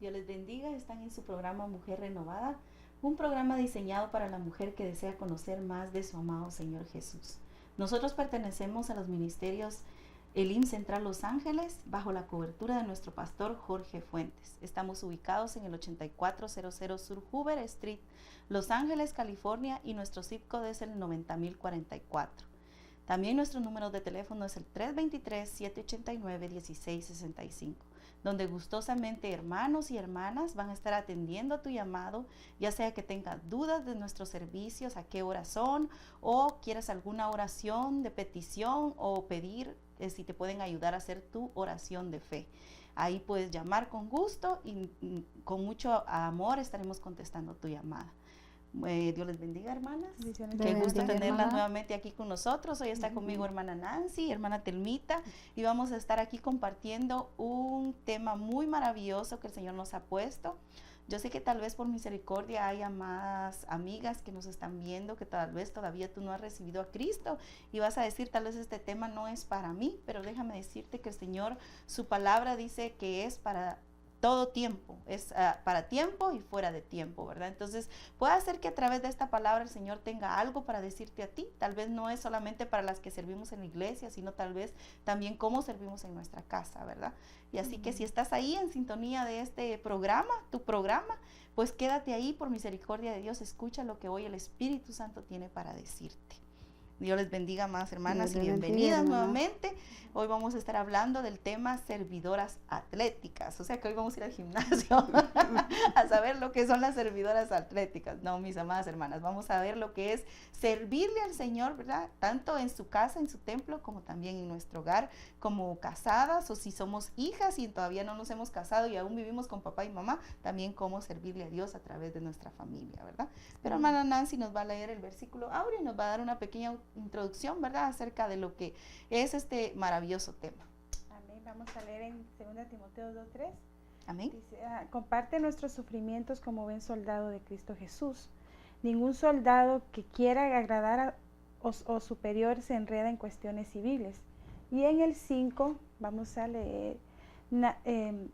Dios les bendiga. Están en su programa Mujer Renovada, un programa diseñado para la mujer que desea conocer más de su amado Señor Jesús. Nosotros pertenecemos a los ministerios Elim Central Los Ángeles, bajo la cobertura de nuestro pastor Jorge Fuentes. Estamos ubicados en el 8400 Sur Hoover Street, Los Ángeles, California, y nuestro zip code es el 90044. También nuestro número de teléfono es el 323-789-1665, donde gustosamente hermanos y hermanas van a estar atendiendo a tu llamado, ya sea que tengas dudas de nuestros servicios, a qué hora son, o quieras alguna oración de petición o pedir si te pueden ayudar a hacer tu oración de fe. Ahí puedes llamar con gusto y con mucho amor estaremos contestando tu llamada. Dios les bendiga, hermanas. Qué gusto tenerlas nuevamente aquí con nosotros. Hoy está conmigo hermana Nancy, hermana Telmita, y vamos a estar aquí compartiendo un tema muy maravilloso que el Señor nos ha puesto. Yo sé que tal vez por misericordia haya más amigas que nos están viendo, que tal vez todavía tú no has recibido a Cristo y vas a decir, tal vez este tema no es para mí, pero déjame decirte que el Señor, su palabra dice que es para todo tiempo, es para tiempo y fuera de tiempo, ¿verdad? Entonces, puede ser que a través de esta palabra el Señor tenga algo para decirte a ti. Tal vez no es solamente para las que servimos en la iglesia, sino tal vez también cómo servimos en nuestra casa, ¿verdad? Y así que si estás ahí en sintonía de este programa, tu programa, pues quédate ahí, por misericordia de Dios, escucha lo que hoy el Espíritu Santo tiene para decirte. Dios les bendiga, más hermanas, y bienvenidas nuevamente. Hoy vamos a estar hablando del tema servidoras atléticas, o sea que hoy vamos a ir al gimnasio a saber lo que son las servidoras atléticas. No, mis amadas hermanas, vamos a ver lo que es servirle al Señor, ¿verdad? Tanto en su casa, en su templo, como también en nuestro hogar, como casadas, o si somos hijas y todavía no nos hemos casado y aún vivimos con papá y mamá, también cómo servirle a Dios a través de nuestra familia, ¿verdad? Pero hermana Nancy nos va a leer el versículo áureo y nos va a dar una pequeña introducción, ¿verdad?, acerca de lo que es este maravilloso tema. Amén. Vamos a leer en 2 Timoteo 2:3. Amén. Dice, comparte nuestros sufrimientos como buen soldado de Cristo Jesús. Ningún soldado que quiera agradar o superior se enreda en cuestiones civiles. Y en el 5 vamos a leer,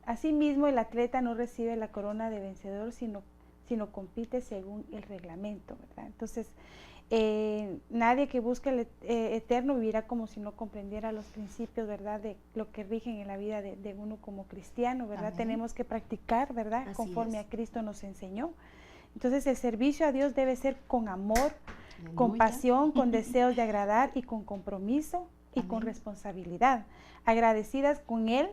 asimismo el atleta no recibe la corona de vencedor, sino compite según el reglamento, ¿verdad? Entonces, nadie que busque el eterno vivirá como si no comprendiera los principios, ¿verdad?, de lo que rigen en la vida de uno como cristiano, ¿verdad? Amén. Tenemos que practicar, ¿verdad?, así conforme a Cristo nos enseñó. Entonces, el servicio a Dios debe ser con amor, aleluya, con pasión, con deseos de agradar y con compromiso y amén, con responsabilidad. Agradecidas con Él,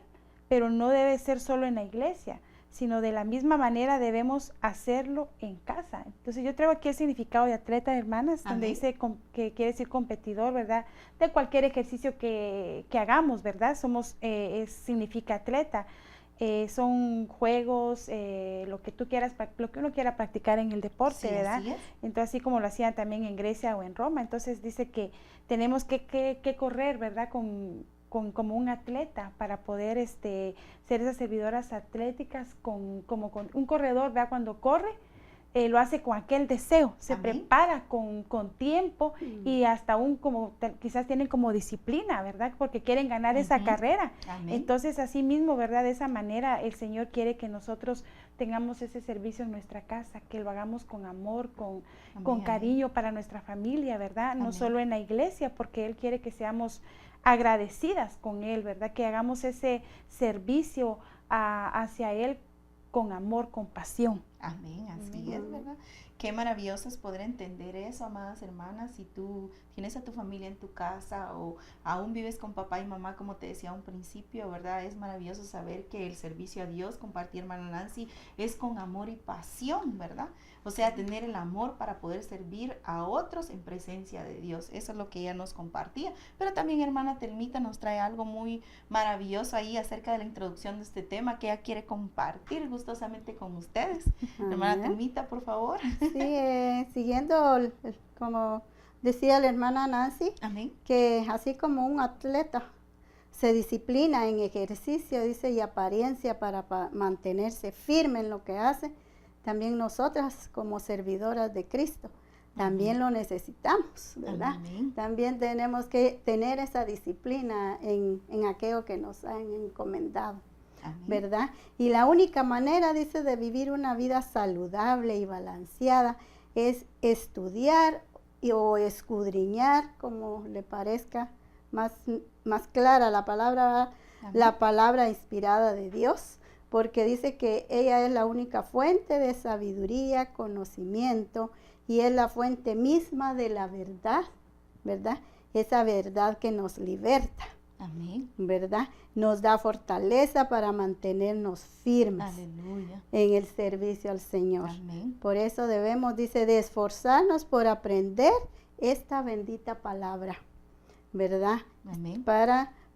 pero no debe ser solo en la iglesia, sino de la misma manera debemos hacerlo en casa. Entonces yo traigo aquí el significado de atleta, hermanas, amén, donde dice que quiere decir competidor, ¿verdad?, de cualquier ejercicio que hagamos, ¿verdad? Significa atleta. Son juegos, lo que uno quiera practicar en el deporte, sí, ¿verdad? Entonces, así como lo hacían también en Grecia o en Roma. Entonces dice que tenemos que correr, ¿verdad?, como un atleta para poder ser esas servidoras atléticas como con un corredor, ¿verdad? Cuando corre, lo hace con aquel deseo, se amén, prepara con tiempo y hasta quizás tienen como disciplina, ¿verdad? Porque quieren ganar esa carrera. Amén. Entonces, así mismo, ¿verdad? De esa manera el Señor quiere que nosotros tengamos ese servicio en nuestra casa, que lo hagamos con amor, con cariño para nuestra familia, ¿verdad? Amén. No solo en la iglesia, porque Él quiere que seamos agradecidas con Él, ¿verdad? Que hagamos ese servicio hacia Él con amor, con pasión. Amén, así es, ¿verdad? Qué maravilloso es poder entender eso, amadas hermanas. Si tú tienes a tu familia en tu casa o aún vives con papá y mamá, como te decía a un principio, ¿verdad? Es maravilloso saber que el servicio a Dios, compartir, hermana Nancy, es con amor y pasión, ¿verdad? O sea, tener el amor para poder servir a otros en presencia de Dios. Eso es lo que ella nos compartía. Pero también hermana Telmita nos trae algo muy maravilloso ahí acerca de la introducción de este tema que ella quiere compartir gustosamente con ustedes. Hermana Telmita, por favor. Sí, siguiendo como decía la hermana Nancy, amén, que así como un atleta se disciplina en ejercicio, dice, y apariencia para mantenerse firme en lo que hace, también nosotras como servidoras de Cristo también lo necesitamos, ¿verdad? Amén. También tenemos que tener esa disciplina en aquello que nos han encomendado. ¿verdad? Y la única manera, dice, de vivir una vida saludable y balanceada es estudiar o escudriñar, como le parezca más clara la palabra inspirada de Dios, porque dice que ella es la única fuente de sabiduría, conocimiento, y es la fuente misma de la verdad, ¿verdad? Esa verdad que nos liberta. Amén. ¿Verdad? Nos da fortaleza para mantenernos firmes. Aleluya. En el servicio al Señor. Amén. Por eso debemos, dice, de esforzarnos por aprender esta bendita palabra, ¿verdad? Amén.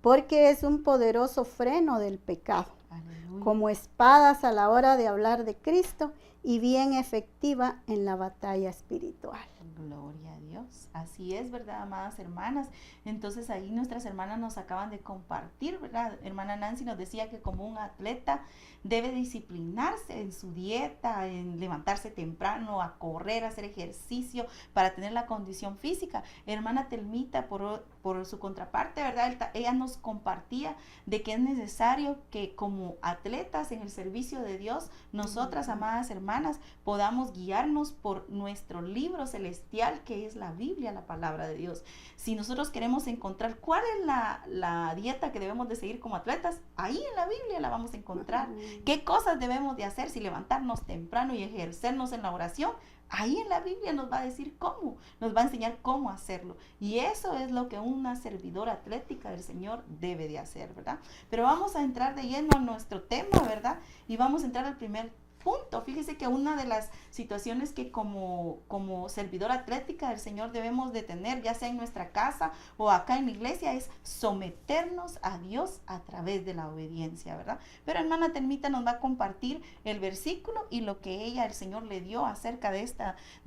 Porque es un poderoso freno del pecado. Aleluya. Como espadas a la hora de hablar de Cristo y bien efectiva en la batalla espiritual. Gloria a Dios. Así es, ¿verdad, amadas hermanas? Entonces ahí nuestras hermanas nos acaban de compartir, ¿verdad? Hermana Nancy nos decía que como un atleta debe disciplinarse en su dieta, en levantarse temprano, a correr, a hacer ejercicio para tener la condición física. Hermana Telmita, por su contraparte, ¿verdad? Ella nos compartía de que es necesario que como atletas en el servicio de Dios, nosotras, amadas hermanas, podamos guiarnos por nuestro libro celestial, que es la Biblia, la palabra de Dios. Si nosotros queremos encontrar cuál es la dieta que debemos de seguir como atletas, ahí en la Biblia la vamos a encontrar. ¿Qué cosas debemos de hacer? Si levantarnos temprano y ejercernos en la oración, ahí en la Biblia nos va a decir cómo, nos va a enseñar cómo hacerlo. Y eso es lo que una servidora atlética del Señor debe de hacer, ¿verdad? Pero vamos a entrar de lleno a nuestro tema, ¿verdad? Y vamos a entrar al primer punto. Fíjese que una de las situaciones que como servidora atlética del Señor debemos de tener, ya sea en nuestra casa o acá en la iglesia, es someternos a Dios a través de la obediencia, ¿verdad? Pero hermana Telmita nos va a compartir el versículo y lo que el Señor le dio acerca de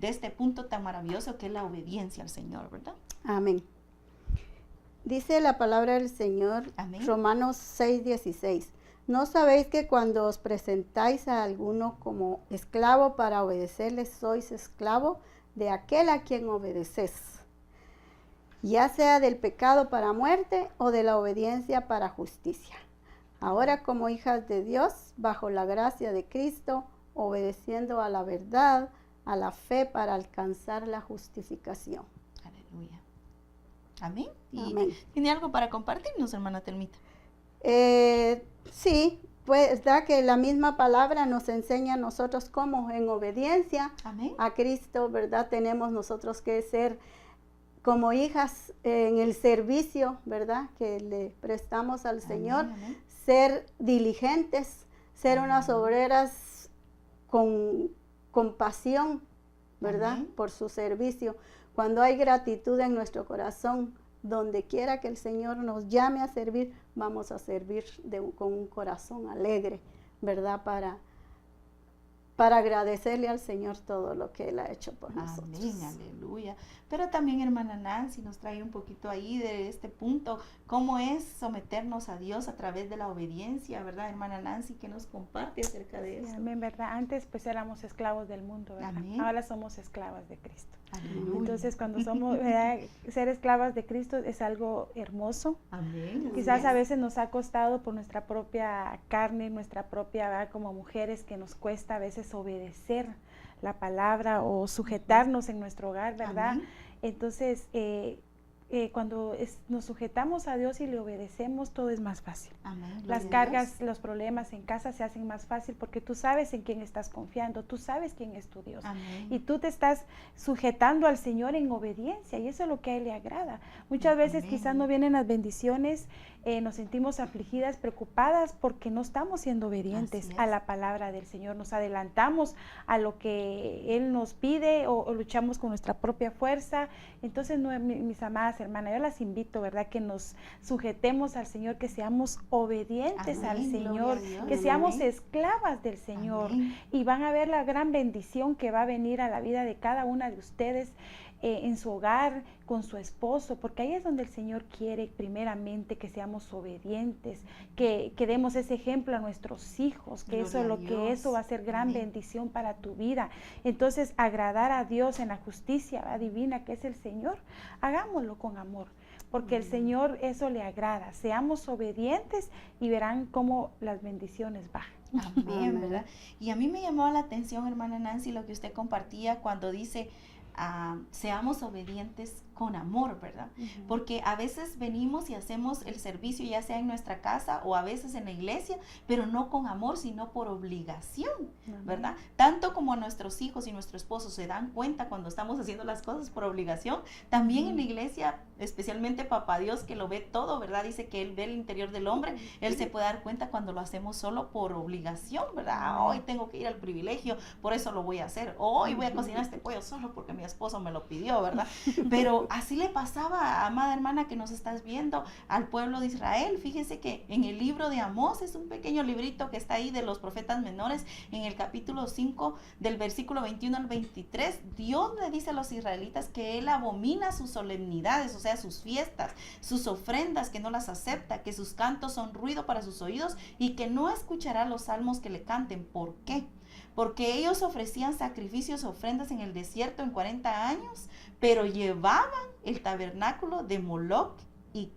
este punto tan maravilloso que es la obediencia al Señor, ¿verdad? Amén. Dice la palabra del Señor, Amén. Romanos 6:16. ¿No sabéis que cuando os presentáis a alguno como esclavo para obedecerle, sois esclavo de aquel a quien obedeces? Ya sea del pecado para muerte o de la obediencia para justicia. Ahora como hijas de Dios, bajo la gracia de Cristo, obedeciendo a la verdad, a la fe para alcanzar la justificación. Aleluya. Amén. Amén. ¿Tiene algo para compartirnos, hermana Telmita? Sí, pues da que la misma palabra nos enseña a nosotros cómo en obediencia Amén. a Cristo, ¿verdad? Tenemos nosotros que ser como hijas en el servicio, ¿verdad? Que le prestamos al Señor, Amén. ser diligentes, ser Amén. unas obreras con pasión, ¿verdad? Amén. Por su servicio. Cuando hay gratitud en nuestro corazón, donde quiera que el Señor nos llame a servir, vamos a servir con un corazón alegre, ¿verdad? Para agradecerle al Señor todo lo que Él ha hecho por nosotros. Amén, aleluya. Pero también hermana Nancy nos trae un poquito ahí de este punto, cómo es someternos a Dios a través de la obediencia, ¿verdad, hermana Nancy? ¿Qué nos comparte acerca de eso? Amén, ¿verdad? Antes pues éramos esclavos del mundo, ¿verdad? Amén. Ahora somos esclavas de Cristo. Aleluya. Entonces cuando somos, ¿verdad? Ser esclavas de Cristo es algo hermoso. Amén. Quizás a veces nos ha costado por nuestra propia carne, nuestra propia, ¿verdad? Como mujeres, que nos cuesta a veces obedecer la palabra o sujetarnos en nuestro hogar, ¿verdad? Amén. Entonces, cuando nos sujetamos a Dios y le obedecemos, todo es más fácil. Amén. Las cargas, los problemas en casa se hacen más fácil porque tú sabes en quién estás confiando, tú sabes quién es tu Dios. Amén. Y tú te estás sujetando al Señor en obediencia, y eso es lo que a Él le agrada. Muchas veces Amén. quizás no vienen las bendiciones, nos sentimos afligidas, preocupadas porque no estamos siendo obedientes a la palabra del Señor. Nos adelantamos a lo que Él nos pide o luchamos con nuestra propia fuerza. Entonces, mis amadas hermanas, yo las invito, ¿verdad? Que nos sujetemos al Señor, que seamos obedientes Amén. al Señor, Dios. que seamos esclavas del Señor. Amén. Y van a ver la gran bendición que va a venir a la vida de cada una de ustedes en su hogar, con su esposo, porque ahí es donde el Señor quiere primeramente que seamos obedientes, que demos ese ejemplo a nuestros hijos, que eso va a ser gran Amén. bendición para tu vida. Entonces, agradar a Dios en la justicia divina que es el Señor, hagámoslo con amor. porque el Señor eso le agrada. Seamos obedientes y verán cómo las bendiciones bajan. Amén, ¿verdad? Y a mí me llamó la atención, hermana Nancy, lo que usted compartía cuando dice, seamos obedientes con amor, ¿verdad? Porque a veces venimos y hacemos el servicio ya sea en nuestra casa o a veces en la iglesia, pero no con amor, sino por obligación, ¿verdad? Tanto como nuestros hijos y nuestro esposo se dan cuenta cuando estamos haciendo las cosas por obligación, también en la iglesia, especialmente Papá Dios que lo ve todo, ¿verdad? Dice que Él ve el interior del hombre, Él se puede dar cuenta cuando lo hacemos solo por obligación, ¿verdad? Hoy tengo que ir al privilegio, por eso lo voy a hacer. Hoy voy a cocinar este pollo solo porque mi esposo me lo pidió, ¿verdad? Pero así le pasaba, amada hermana que nos estás viendo, al pueblo de Israel. Fíjese que en el libro de Amós, es un pequeño librito que está ahí de los profetas menores, en el capítulo 5 del versículo 21 al 23, Dios le dice a los israelitas que Él abomina sus solemnidades, o sea, sus fiestas, sus ofrendas, que no las acepta, que sus cantos son ruido para sus oídos y que no escuchará los salmos que le canten. ¿Por qué? Porque ellos ofrecían sacrificios, ofrendas en el desierto en 40 años, pero llevaban el tabernáculo de Moloc y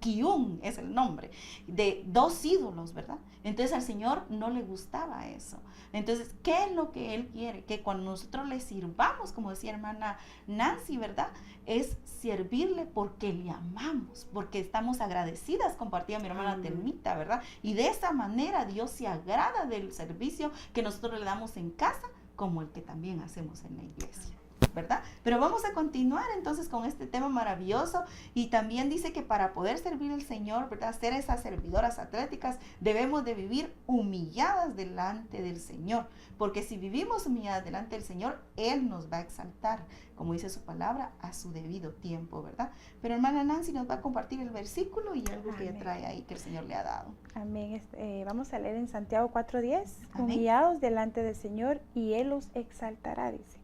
Kiun, es el nombre, de dos ídolos, ¿verdad? Entonces al Señor no le gustaba eso. Entonces, ¿qué es lo que Él quiere? Que cuando nosotros le sirvamos, como decía hermana Nancy, ¿verdad? Es servirle porque le amamos, porque estamos agradecidas, compartía mi hermana Telmita, ¿verdad? Y de esa manera Dios se agrada del servicio que nosotros le damos en casa, como el que también hacemos en la iglesia, ¿verdad? Pero vamos a continuar entonces con este tema maravilloso, y también dice que para poder servir al Señor, ¿verdad? Ser esas servidoras atléticas, debemos de vivir humilladas delante del Señor, porque si vivimos humilladas delante del Señor, Él nos va a exaltar, como dice su palabra, a su debido tiempo, ¿verdad? Pero hermana Nancy nos va a compartir el versículo y algo que trae ahí que el Señor le ha dado. Amén. Vamos a leer en Santiago 4:10, humillados delante del Señor y Él los exaltará, dice.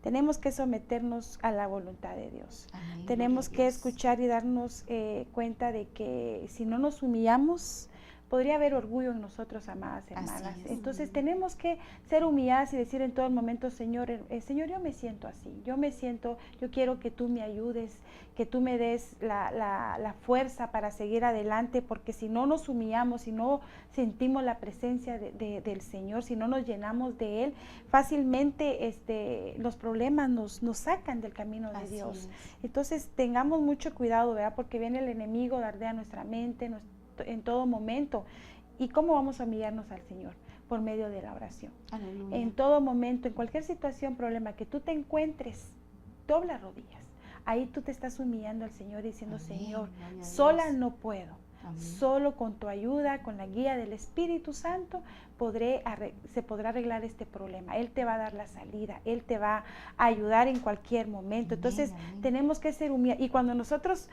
Tenemos que someternos a la voluntad de Dios. Amén. Tenemos que escuchar y darnos cuenta de que si no nos humillamos, podría haber orgullo en nosotros, amadas hermanas. Entonces tenemos que ser humilladas y decir en todo el momento, Señor, Señor, yo me siento así, yo quiero que tú me ayudes, que tú me des la fuerza para seguir adelante, porque si no nos humillamos, si no sentimos la presencia del Señor, si no nos llenamos de Él, fácilmente los problemas nos sacan del camino de Dios. Entonces tengamos mucho cuidado, ¿verdad? Porque viene el enemigo, dardea nuestra mente, en todo momento. ¿Y cómo vamos a humillarnos al Señor? Por medio de la oración. Aleluya. En todo momento, en cualquier situación, problema que tú te encuentres, dobla rodillas. Ahí tú te estás humillando al Señor diciendo, amén, Señor, sola no puedo. Amén. Solo con tu ayuda, con la guía del Espíritu Santo, se podrá arreglar este problema. Él te va a dar la salida, Él te va a ayudar en cualquier momento. Amén, entonces, amén, tenemos que ser humillados. Y cuando nosotros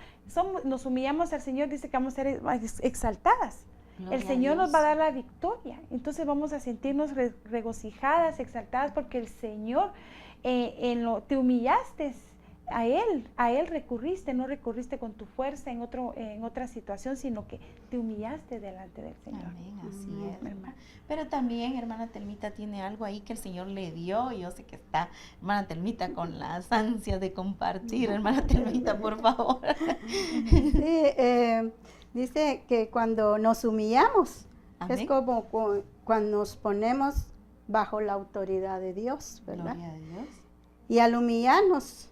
nos humillamos al Señor, dice que vamos a ser exaltadas. Gloria, el Señor nos va a dar la victoria. Entonces vamos a sentirnos regocijadas, exaltadas, porque el Señor, te humillaste a Él recurriste, no recurriste con tu fuerza en otra situación, sino que te humillaste delante del Señor. Amén, así es, hermana. Pero también, hermana Telmita, tiene algo ahí que el Señor le dio, y yo sé que está hermana Telmita con las ansias de compartir. Hermana Telmita, por favor. Sí, dice que cuando nos humillamos, amén, es como cuando nos ponemos bajo la autoridad de Dios, ¿verdad? Gloria a Dios. Y al humillarnos,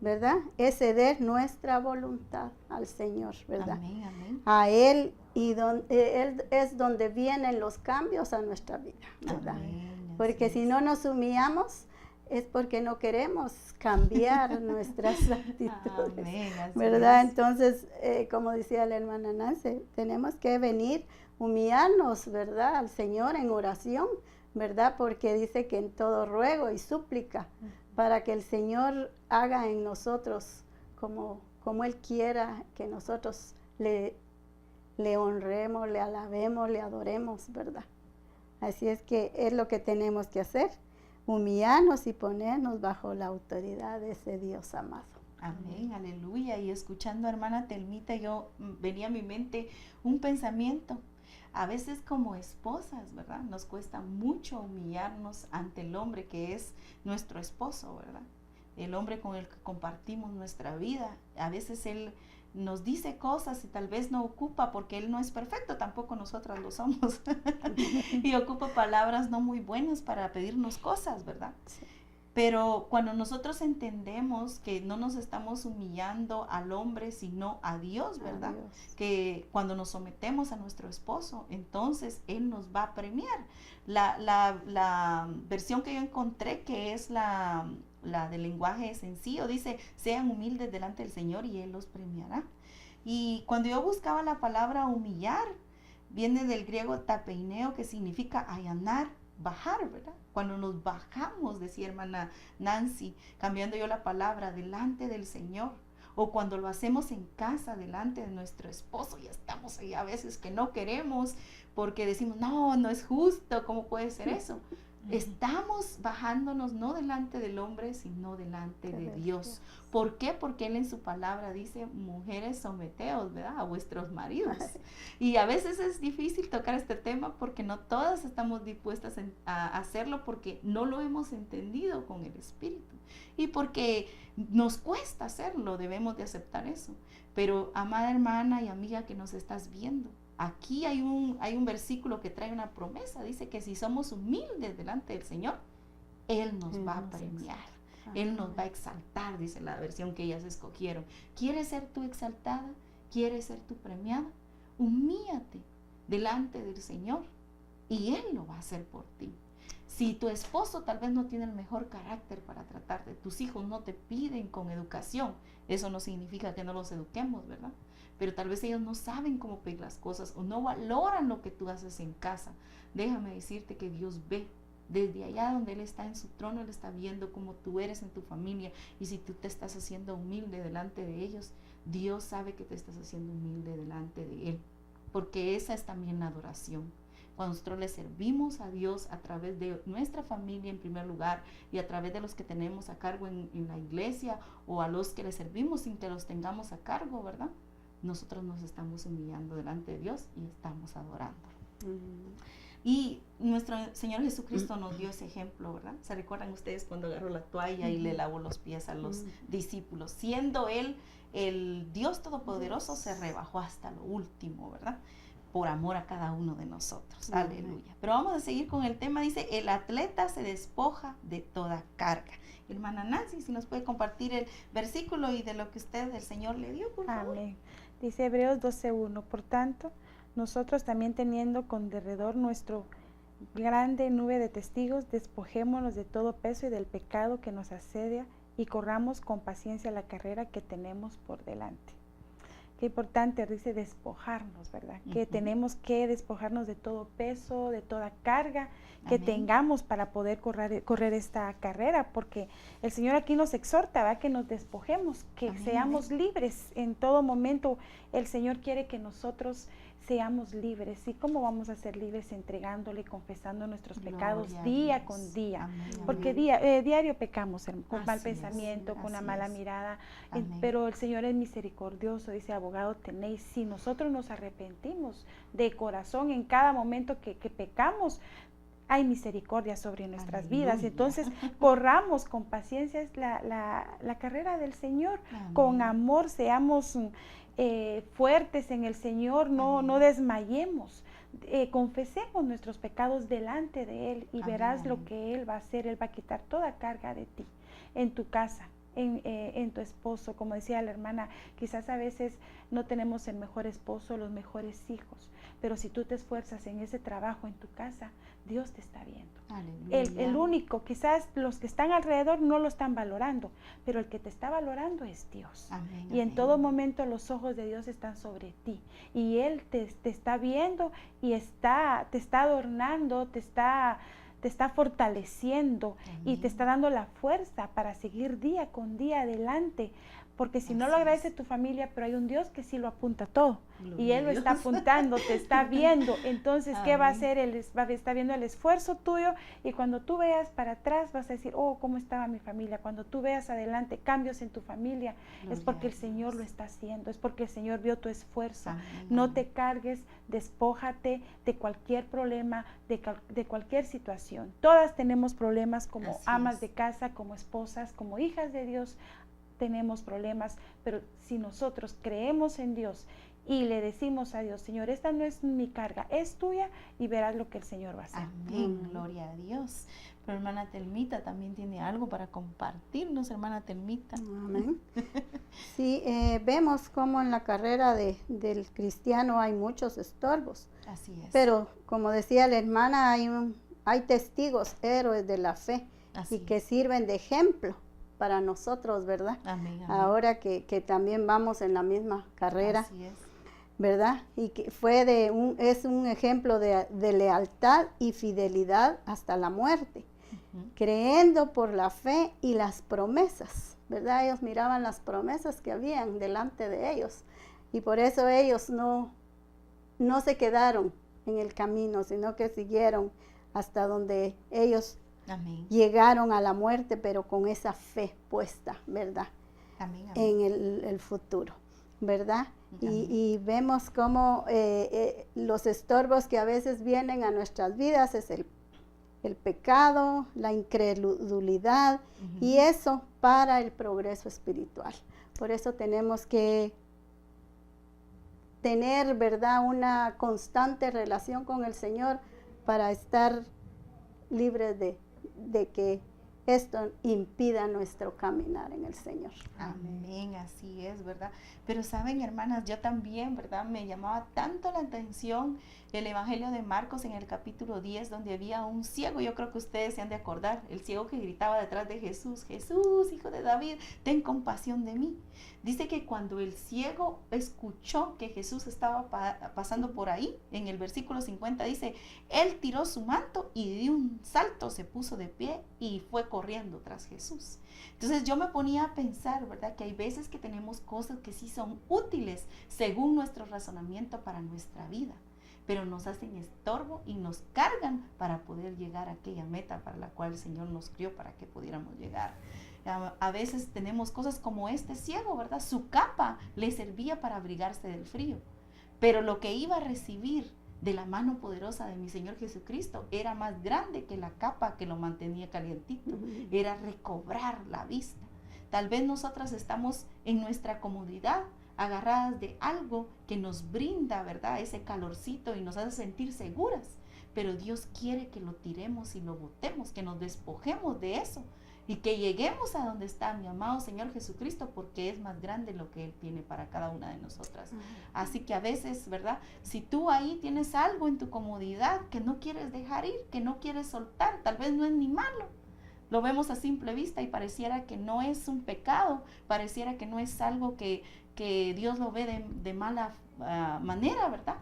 ¿verdad? Es ceder nuestra voluntad al Señor, ¿verdad? Amén, amén. A Él, y Él es donde vienen los cambios a nuestra vida, ¿verdad? Amén, porque si no nos humillamos, es porque no queremos cambiar nuestras actitudes, amén, ¿verdad? Es. Entonces, como decía la hermana Nancy, tenemos que venir, humillarnos, ¿verdad? Al Señor en oración, ¿verdad? Porque dice que en todo ruego y súplica, para que el Señor haga en nosotros como Él quiera que nosotros le honremos, le alabemos, le adoremos, ¿verdad? Así es que es lo que tenemos que hacer, humillarnos y ponernos bajo la autoridad de ese Dios amado. Amén, aleluya. Y escuchando a hermana Telmita, venía a mi mente un pensamiento. A veces como esposas, ¿verdad? Nos cuesta mucho humillarnos ante el hombre que es nuestro esposo, ¿verdad? El hombre con el que compartimos nuestra vida. A veces él nos dice cosas y tal vez no ocupa, porque Él no es perfecto, tampoco nosotras lo somos, y ocupa palabras no muy buenas para pedirnos cosas, ¿verdad? Sí. Pero cuando nosotros entendemos que no nos estamos humillando al hombre, sino a Dios, ¿verdad? A Dios. Que cuando nos sometemos a nuestro esposo, entonces Él nos va a premiar. La versión que yo encontré, que es la del lenguaje sencillo, dice, sean humildes delante del Señor y Él los premiará. Y cuando yo buscaba la palabra humillar, viene del griego tapeineo, que significa allanar, bajar, ¿verdad? Cuando nos bajamos, decía hermana Nancy, cambiando yo la palabra, delante del Señor, o cuando lo hacemos en casa, delante de nuestro esposo, y estamos ahí a veces que no queremos, porque decimos, no es justo, ¿cómo puede ser eso? Estamos bajándonos no delante del hombre, sino delante de Dios. ¿Por qué? Porque Él en su palabra dice, mujeres, someteos, ¿verdad?, a vuestros maridos. Y a veces es difícil tocar este tema porque no todas estamos dispuestas a hacerlo, porque no lo hemos entendido con el Espíritu. Y porque nos cuesta hacerlo, debemos de aceptar eso. Pero, amada hermana y amiga que nos estás viendo, aquí hay un versículo que trae una promesa. Dice que si somos humildes delante del Señor, Él nos va a premiar. Él nos va a exaltar, dice la versión que ellas escogieron. ¿Quieres ser tú exaltada? ¿Quieres ser tú premiada? Humíllate delante del Señor y Él lo va a hacer por ti. Si tu esposo tal vez no tiene el mejor carácter para tratarte, tus hijos no te piden con educación, eso no significa que no los eduquemos, ¿verdad? Pero tal vez ellos no saben cómo pedir las cosas o no valoran lo que tú haces en casa. Déjame decirte que Dios ve. Desde allá donde Él está en su trono, Él está viendo cómo tú eres en tu familia. Y si tú te estás haciendo humilde delante de ellos, Dios sabe que te estás haciendo humilde delante de Él. Porque esa es también la adoración. Cuando nosotros le servimos a Dios a través de nuestra familia en primer lugar, y a través de los que tenemos a cargo en la iglesia, o a los que le servimos sin que los tengamos a cargo, ¿verdad? Nosotros nos estamos humillando delante de Dios y estamos adorando. Y nuestro Señor Jesucristo nos dio ese ejemplo, ¿verdad? ¿Se recuerdan ustedes cuando agarró la toalla y le lavó los pies a los discípulos? Siendo Él el Dios Todopoderoso, se rebajó hasta lo último, ¿verdad? Por amor a cada uno de nosotros. Aleluya. Pero vamos a seguir con el tema. Dice, el atleta se despoja de toda carga. Hermana Nancy, si nos puede compartir el versículo y de lo que usted, el Señor, le dio, por favor. Amén. Dice Hebreos 12:1, por tanto, nosotros también teniendo con derredor nuestro grande nube de testigos, despojémonos de todo peso y del pecado que nos asedia y corramos con paciencia la carrera que tenemos por delante. Qué importante, dice, despojarnos, ¿verdad? Que tenemos que despojarnos de todo peso, de toda carga que tengamos para poder correr esta carrera, porque el Señor aquí nos exhorta, ¿verdad? Que nos despojemos, que seamos libres en todo momento. El Señor quiere que nosotros seamos libres. ¿Y cómo vamos a ser libres? Entregándole y confesando nuestros pecados día con día. Porque diario pecamos con mal pensamiento, con una mala mirada, pero el Señor es misericordioso, dice, abogado tenéis. Si nosotros nos arrepentimos de corazón en cada momento que pecamos, hay misericordia sobre nuestras vidas. Entonces, corramos con paciencia es la carrera del Señor. Con amor, seamos fuertes en el Señor, no desmayemos. Confesemos nuestros pecados delante de Él y verás lo que Él va a hacer. Él va a quitar toda carga de ti, en tu casa, en tu esposo. Como decía la hermana, quizás a veces no tenemos el mejor esposo, los mejores hijos, pero si tú te esfuerzas en ese trabajo en tu casa, Dios te está viendo. El único, quizás los que están alrededor no lo están valorando, pero el que te está valorando es Dios. Y en todo momento los ojos de Dios están sobre ti, y Él te está viendo y te está adornando, te está fortaleciendo y te está dando la fuerza para seguir día con día adelante. Porque si no lo agradece tu familia, pero hay un Dios que sí lo apunta todo. Y Él lo está apuntando, te está viendo. Entonces, ¿qué va a hacer? Él está viendo el esfuerzo tuyo, y cuando tú veas para atrás vas a decir, oh, ¿cómo estaba mi familia? Cuando tú veas adelante cambios en tu familia, es porque el Señor lo está haciendo, es porque el Señor vio tu esfuerzo. No te cargues, despójate de cualquier problema, de cualquier situación. Todas tenemos problemas como amas de casa, como esposas, como hijas de Dios. tenemos problemas, pero si nosotros creemos en Dios y le decimos a Dios, Señor, esta no es mi carga, es tuya, y verás lo que el Señor va a hacer. Amén, gloria a Dios. Pero hermana Telmita también tiene algo para compartirnos, hermana Telmita. Amén. Sí, vemos como en la carrera del cristiano hay muchos estorbos. Así es. Pero como decía la hermana, hay testigos, héroes de la fe, y que sirven de ejemplo para nosotros, ¿verdad? Amén, amén. Ahora que también vamos en la misma carrera. Así es. ¿Verdad? Y que es un ejemplo de lealtad y fidelidad hasta la muerte, creyendo por la fe y las promesas, ¿verdad? Ellos miraban las promesas que habían delante de ellos, y por eso ellos no se quedaron en el camino, sino que siguieron hasta donde ellos Amén. Llegaron a la muerte, pero con esa fe puesta, ¿verdad? Amén, amén. En el futuro, ¿verdad? Y vemos cómo los estorbos que a veces vienen a nuestras vidas es el pecado, la incredulidad, y eso para el progreso espiritual. Por eso tenemos que tener, ¿verdad?, una constante relación con el Señor para estar libres de que esto impida nuestro caminar en el Señor. Amén, así es, ¿verdad? Pero saben, hermanas, yo también, ¿verdad? Me llamaba tanto la atención el Evangelio de Marcos en el capítulo 10, donde había un ciego. Yo creo que ustedes se han de acordar, el ciego que gritaba detrás de Jesús: Jesús, hijo de David, ten compasión de mí. Dice que cuando el ciego escuchó que Jesús estaba pasando por ahí, en el versículo 50 dice, él tiró su manto y de un salto se puso de pie y fue corriendo tras Jesús. Entonces yo me ponía a pensar, ¿verdad?, que hay veces que tenemos cosas que sí son útiles según nuestro razonamiento para nuestra vida, pero nos hacen estorbo y nos cargan para poder llegar a aquella meta para la cual el Señor nos crió para que pudiéramos llegar. A veces tenemos cosas como este ciego, ¿verdad? Su capa le servía para abrigarse del frío, pero lo que iba a recibir de la mano poderosa de mi Señor Jesucristo era más grande que la capa que lo mantenía calientito. Era recobrar la vista. Tal vez nosotras estamos en nuestra comodidad, agarradas de algo que nos brinda, ¿verdad?, ese calorcito y nos hace sentir seguras, pero Dios quiere que lo tiremos y lo botemos, que nos despojemos de eso y que lleguemos a donde está mi amado Señor Jesucristo, porque es más grande lo que Él tiene para cada una de nosotras. Así que a veces, ¿verdad?, si tú ahí tienes algo en tu comodidad que no quieres dejar ir, que no quieres soltar, tal vez no es ni malo, lo vemos a simple vista y pareciera que no es un pecado, pareciera que no es algo que Dios lo ve de mala manera, ¿verdad?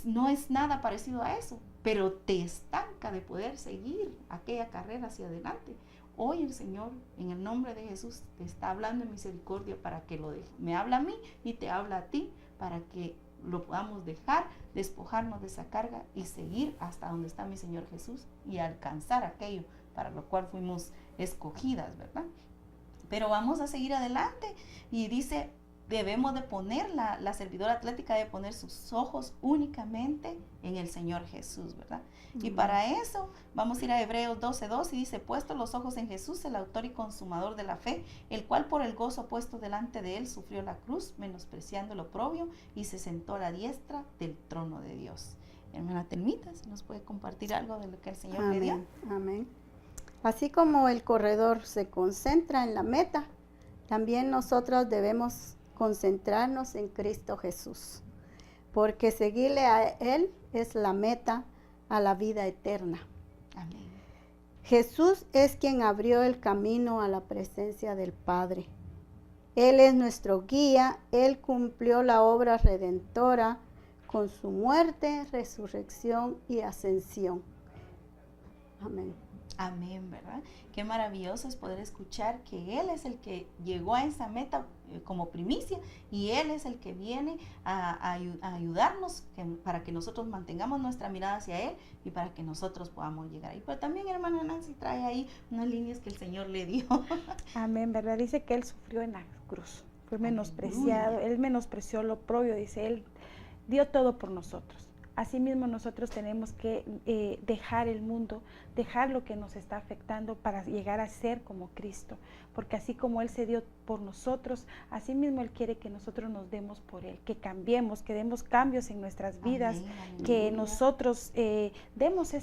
No es nada parecido a eso, pero te estanca de poder seguir aquella carrera hacia adelante. Hoy el Señor, en el nombre de Jesús, te está hablando en misericordia para que lo dejes. Me habla a mí y te habla a ti para que lo podamos dejar, despojarnos de esa carga y seguir hasta donde está mi Señor Jesús y alcanzar aquello para lo cual fuimos escogidas, ¿verdad? Pero vamos a seguir adelante y dice, debemos de poner, la servidora atlética debe poner sus ojos únicamente en el Señor Jesús, ¿verdad? Y para eso vamos a ir a Hebreos 12:2 y dice, puesto los ojos en Jesús, el autor y consumador de la fe, el cual por el gozo puesto delante de él sufrió la cruz, menospreciando el oprobio, y se sentó a la diestra del trono de Dios. Hermana Telmita, ¿si nos puede compartir algo de lo que el Señor le dio? Amén. Así como el corredor se concentra en la meta, también nosotros debemos concentrarnos en Cristo Jesús, porque seguirle a Él es la meta a la vida eterna. Amén. Jesús es quien abrió el camino a la presencia del Padre. Él es nuestro guía, Él cumplió la obra redentora con su muerte, resurrección y ascensión. Amén. Amén, ¿verdad? Qué maravilloso es poder escuchar que Él es el que llegó a esa meta como primicia y Él es el que viene a ayudarnos para que nosotros mantengamos nuestra mirada hacia Él y para que nosotros podamos llegar ahí. Pero también, hermana Nancy, trae ahí unas líneas que el Señor le dio. Amén, ¿verdad? Dice que Él sufrió en la cruz, fue menospreciado, Él menospreció lo propio, dice, Él dio todo por nosotros. Asimismo, nosotros tenemos que dejar el mundo, dejar lo que nos está afectando para llegar a ser como Cristo, porque así como Él se dio por nosotros, asimismo Él quiere que nosotros nos demos por Él, que cambiemos, que demos cambios en nuestras vidas, Amén, que nosotros demos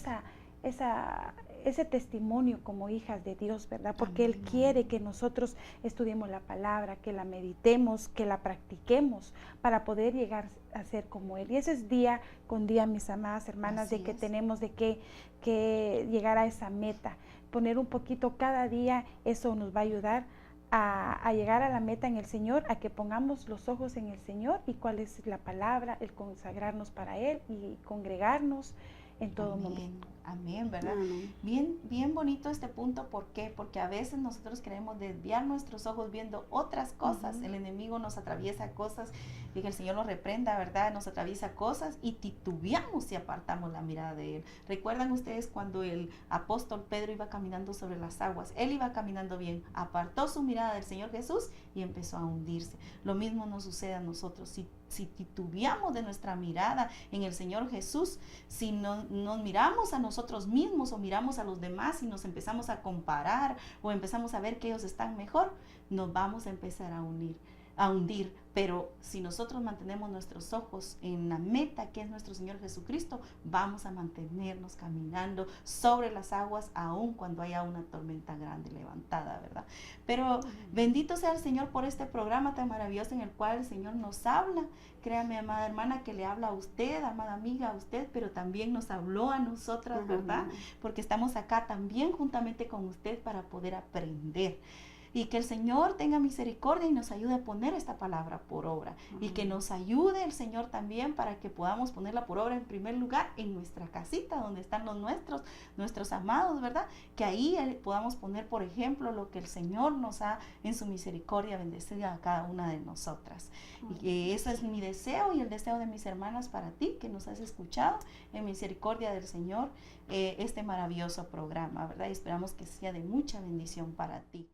ese testimonio como hijas de Dios, ¿verdad? Porque Él quiere que nosotros estudiemos la palabra, que la meditemos, que la practiquemos para poder llegar a ser como Él. Y ese es día con día, mis amadas hermanas, Así de que es. tenemos que llegar a esa meta, poner un poquito cada día, eso nos va a ayudar a llegar a la meta en el Señor, a que pongamos los ojos en el Señor y cuál es la palabra, el consagrarnos para Él y congregarnos en todo momento. Amén, ¿verdad? Bien bonito este punto. ¿Por qué? Porque a veces nosotros queremos desviar nuestros ojos viendo otras cosas. El enemigo nos atraviesa cosas y que el Señor nos reprenda, ¿verdad? Nos atraviesa cosas y titubeamos si apartamos la mirada de Él. ¿Recuerdan ustedes cuando el apóstol Pedro iba caminando sobre las aguas? Él iba caminando bien, apartó su mirada del Señor Jesús y empezó a hundirse. Lo mismo nos sucede a nosotros. Si titubeamos de nuestra mirada en el Señor Jesús, si nos miramos a nosotros mismos o miramos a los demás y nos empezamos a comparar o empezamos a ver que ellos están mejor, nos vamos a empezar a hundir. Pero si nosotros mantenemos nuestros ojos en la meta que es nuestro Señor Jesucristo, vamos a mantenernos caminando sobre las aguas aun cuando haya una tormenta grande levantada, ¿verdad? Pero bendito sea el Señor por este programa tan maravilloso en el cual el Señor nos habla. Créame, amada hermana, que le habla a usted, amada amiga, a usted, pero también nos habló a nosotras, ¿verdad? Porque estamos acá también juntamente con usted para poder aprender. Y que el Señor tenga misericordia y nos ayude a poner esta palabra por obra. Y que nos ayude el Señor también para que podamos ponerla por obra en primer lugar en nuestra casita, donde están nuestros amados, ¿verdad? Que ahí podamos poner, por ejemplo, lo que el Señor nos ha en su misericordia bendecido a cada una de nosotras. Y que ese es mi deseo y el deseo de mis hermanas para ti, que nos has escuchado en misericordia del Señor este maravilloso programa, ¿verdad? Y esperamos que sea de mucha bendición para ti.